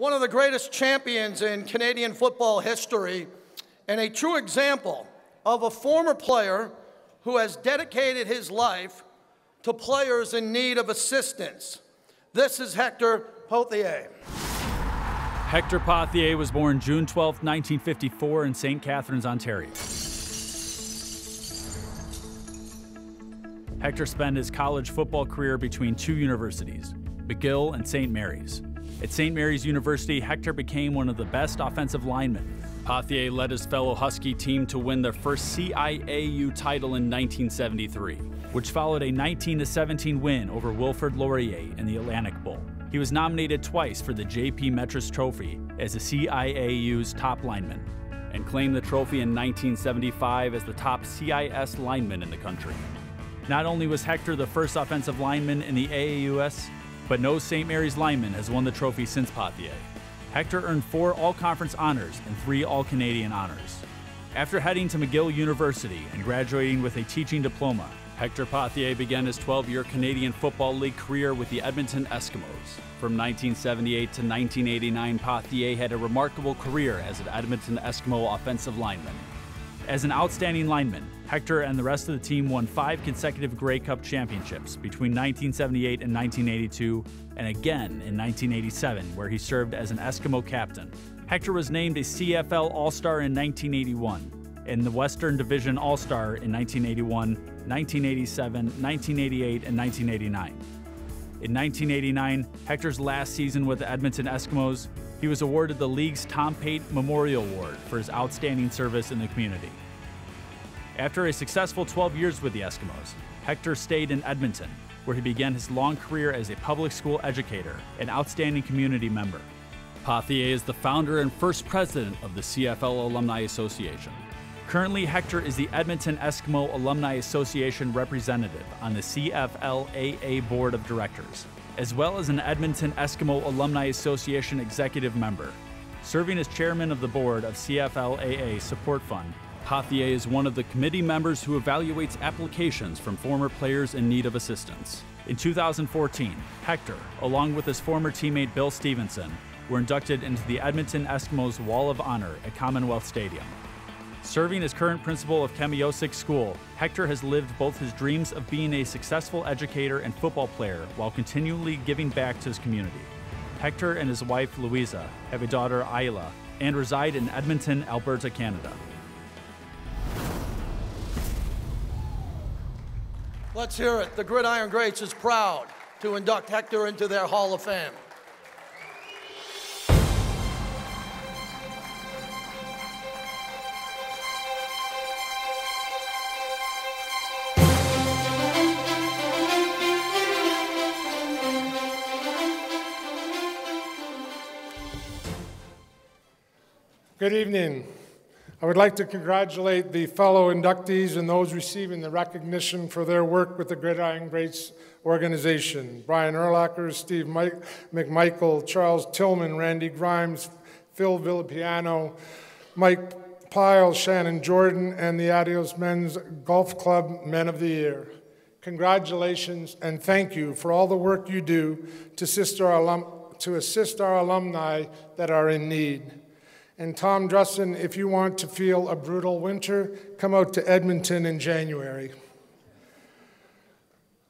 one of the greatest champions in Canadian football history and a true example of a former player who has dedicated his life to players in need of assistance. This is Hector Pothier. Hector Pothier was born June 12, 1954 in St. Catharines, Ontario. Hector spent his college football career between two universities, McGill and St. Mary's. At St. Mary's University, Hector became one of the best offensive linemen. Pothier led his fellow Husky team to win their first CIAU title in 1973, which followed a 19-17 win over Wilfrid Laurier in the Atlantic Bowl. He was nominated twice for the J.P. Metras Trophy as the CIAU's top lineman, and claimed the trophy in 1975 as the top CIS lineman in the country. Not only was Hector the first offensive lineman in the AAUS, but no St. Mary's lineman has won the trophy since Pothier. Hector earned 4 All-Conference honors and 3 All-Canadian honors. After heading to McGill University and graduating with a teaching diploma, Hector Pothier began his 12-year Canadian Football League career with the Edmonton Eskimos. From 1978 to 1989, Pothier had a remarkable career as an Edmonton Eskimo offensive lineman. As an outstanding lineman, Hector and the rest of the team won 5 consecutive Grey Cup championships between 1978 and 1982, and again in 1987, where he served as an Eskimo captain. Hector was named a CFL All-Star in 1981, and the Western Division All-Star in 1981, 1987, 1988, and 1989. In 1989, Hector's last season with the Edmonton Eskimos, he was awarded the league's Tom Pate Memorial Award for his outstanding service in the community. After a successful 12 years with the Eskimos, Hector stayed in Edmonton, where he began his long career as a public school educator and outstanding community member. Pothier is the founder and first president of the CFL Alumni Association. Currently, Hector is the Edmonton Eskimo Alumni Association representative on the CFLAA Board of Directors, as well as an Edmonton Eskimo Alumni Association executive member. Serving as chairman of the board of CFLAA Support Fund, Pothier is one of the committee members who evaluates applications from former players in need of assistance. In 2014, Hector, along with his former teammate Bill Stevenson, were inducted into the Edmonton Eskimos Wall of Honor at Commonwealth Stadium. Serving as current principal of Kemiosik School, Hector has lived both his dreams of being a successful educator and football player while continually giving back to his community. Hector and his wife, Louisa, have a daughter, Isla, and reside in Edmonton, Alberta, Canada. Let's hear it. The Gridiron Greats is proud to induct Hector into their Hall of Fame. Good evening. I would like to congratulate the fellow inductees and those receiving the recognition for their work with the Gridiron Greats organization. Brian Urlacher, Steve McMichael, Charles Tillman, Randy Grimes, Phil Villapiano, Mike Pyle, Shannon Jordan, and the Adios Men's Golf Club Men of the Year. Congratulations and thank you for all the work you do to assist our alumni that are in need. And Tom Drussin, if you want to feel a brutal winter, come out to Edmonton in January.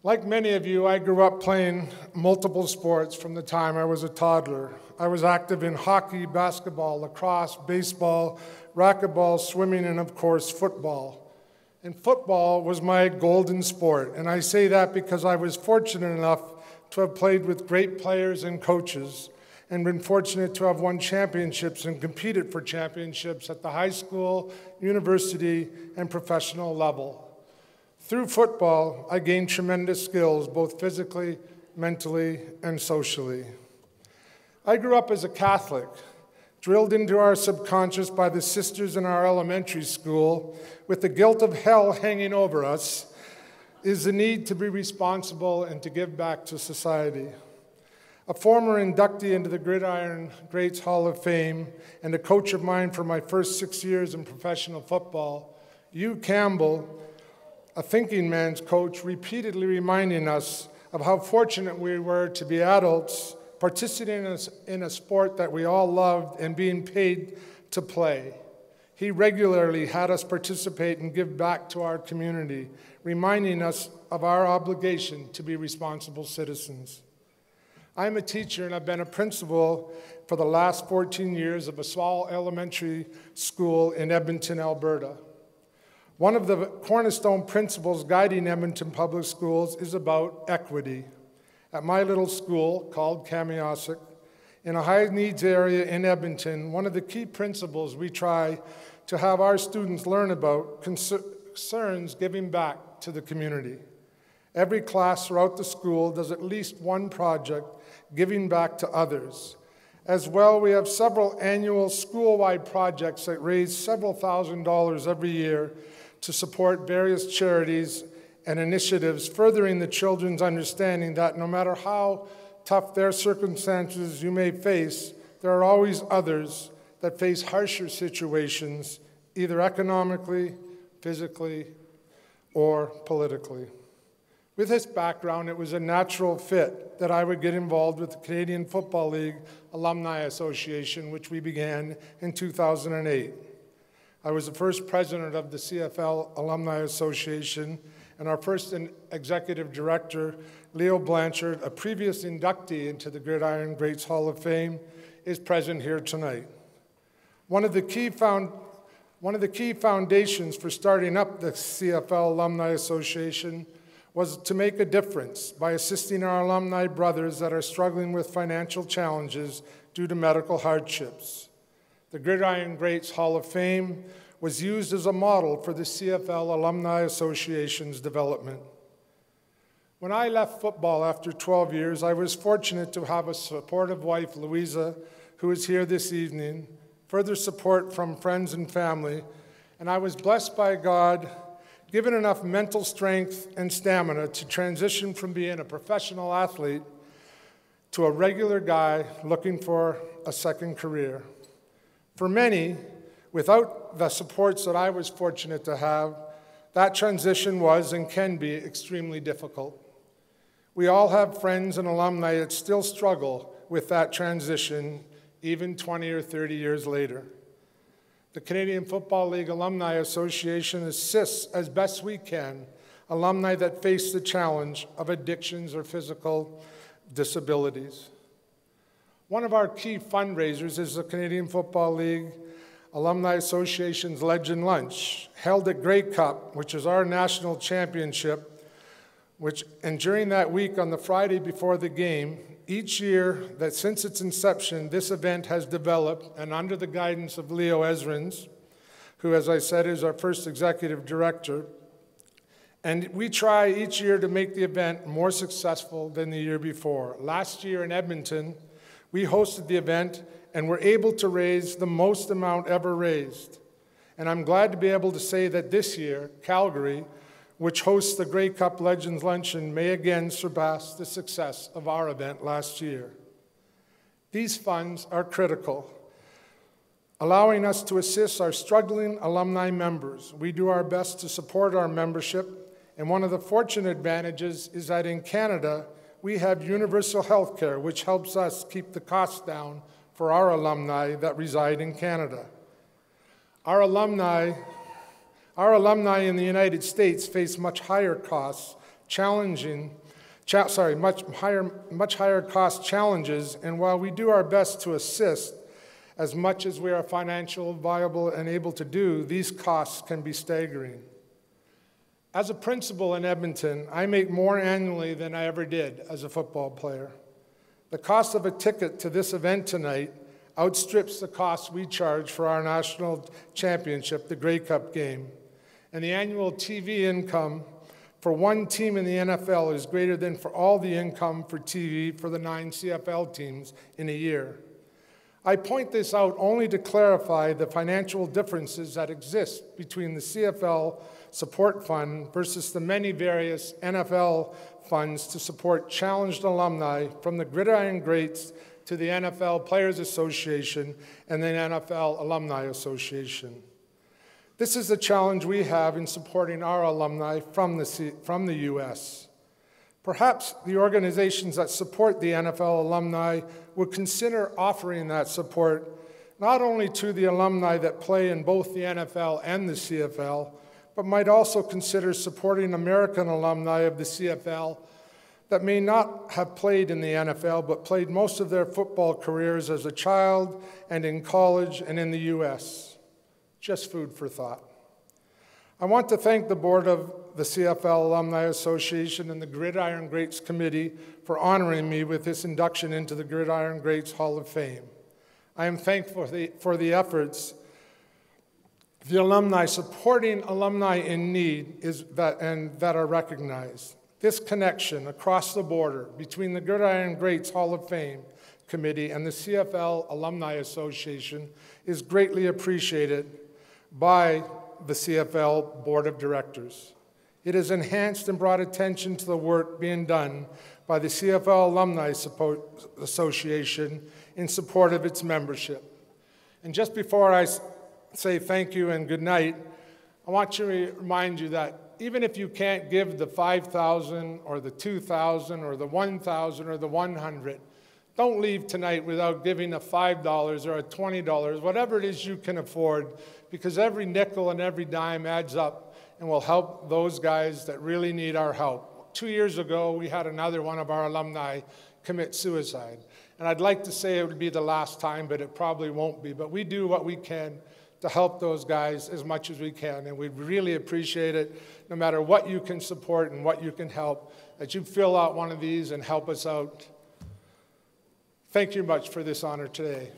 Like many of you, I grew up playing multiple sports from the time I was a toddler. I was active in hockey, basketball, lacrosse, baseball, racquetball, swimming, and of course, football. And football was my golden sport, and I say that because I was fortunate enough to have played with great players and coaches, and been fortunate to have won championships and competed for championships at the high school, university, and professional level. Through football, I gained tremendous skills, both physically, mentally, and socially. I grew up as a Catholic, drilled into our subconscious by the sisters in our elementary school, with the guilt of hell hanging over us, is the need to be responsible and to give back to society. A former inductee into the Gridiron Greats Hall of Fame and a coach of mine for my first 6 years in professional football, Hugh Campbell, a thinking man's coach, repeatedly reminding us of how fortunate we were to be adults participating in a sport that we all loved and being paid to play. He regularly had us participate and give back to our community, reminding us of our obligation to be responsible citizens. I'm a teacher and I've been a principal for the last 14 years of a small elementary school in Edmonton, Alberta. One of the cornerstone principles guiding Edmonton Public Schools is about equity. At my little school called Kamiosik, in a high-needs area in Edmonton, one of the key principles we try to have our students learn about concerns giving back to the community. Every class throughout the school does at least one project giving back to others. As well, we have several annual school-wide projects that raise several $1,000s every year to support various charities and initiatives, furthering the children's understanding that no matter how tough their circumstances you may face, there are always others that face harsher situations, either economically, physically, or politically. With this background, it was a natural fit that I would get involved with the Canadian Football League Alumni Association, which we began in 2008. I was the first president of the CFL Alumni Association, and our first executive director, Leo Blanchard, a previous inductee into the Gridiron Greats Hall of Fame, is present here tonight. One of the key foundations for starting up the CFL Alumni Association was to make a difference by assisting our alumni brothers that are struggling with financial challenges due to medical hardships. The Gridiron Greats Hall of Fame was used as a model for the CFL Alumni Association's development. When I left football after 12 years, I was fortunate to have a supportive wife, Louisa, who is here this evening, further support from friends and family, and I was blessed by God, given enough mental strength and stamina to transition from being a professional athlete to a regular guy looking for a second career. For many, without the supports that I was fortunate to have, that transition was and can be extremely difficult. We all have friends and alumni that still struggle with that transition, even 20 or 30 years later. The Canadian Football League Alumni Association assists as best we can alumni that face the challenge of addictions or physical disabilities. One of our key fundraisers is the Canadian Football League Alumni Association's Legend Lunch, held at Grey Cup, which is our national championship, and during that week on the Friday before the game, each year that since its inception, this event has developed, and under the guidance of Leo Ezrins, who, as I said, is our first executive director, and we try each year to make the event more successful than the year before. Last year in Edmonton, we hosted the event and were able to raise the most amount ever raised. And I'm glad to be able to say that this year, Calgary, which hosts the Grey Cup Legends Luncheon, may again surpass the success of our event last year. These funds are critical, allowing us to assist our struggling alumni members. We do our best to support our membership, and one of the fortunate advantages is that in Canada, we have universal health care, which helps us keep the costs down for our alumni that reside in Canada. Our alumni in the United States face much higher costs, much higher cost challenges, and while we do our best to assist as much as we are financially viable and able to do, these costs can be staggering. As a principal in Edmonton, I make more annually than I ever did as a football player. The cost of a ticket to this event tonight outstrips the costs we charge for our national championship, the Grey Cup game. And the annual TV income for one team in the NFL is greater than for all the income for TV for the 9 CFL teams in a year. I point this out only to clarify the financial differences that exist between the CFL Support Fund versus the many various NFL funds to support challenged alumni from the Gridiron Greats to the NFL Players Association and the NFL Alumni Association. This is the challenge we have in supporting our alumni from the U.S. Perhaps the organizations that support the NFL alumni would consider offering that support not only to the alumni that play in both the NFL and the CFL, but might also consider supporting American alumni of the CFL that may not have played in the NFL, but played most of their football careers as a child and in college and in the U.S. Just food for thought. I want to thank the board of the CFL Alumni Association and the Gridiron Greats Committee for honoring me with this induction into the Gridiron Greats Hall of Fame. I am thankful for the efforts the alumni supporting alumni in need that are recognized. This connection across the border between the Gridiron Greats Hall of Fame Committee and the CFL Alumni Association is greatly appreciated by the CFL Board of Directors. It has enhanced and brought attention to the work being done by the CFL Alumni Association in support of its membership. And just before I say thank you and good night, I want to remind you that even if you can't give the $5,000 or the $2,000 or the $1,000 or the $100, don't leave tonight without giving a $5 or a $20, whatever it is you can afford, because every nickel and every dime adds up and will help those guys that really need our help. 2 years ago, we had another one of our alumni commit suicide. And I'd like to say it would be the last time, but it probably won't be. But we do what we can to help those guys as much as we can. And we'd really appreciate it, no matter what you can support and what you can help, that you fill out one of these and help us out. Thank you much for this honor today.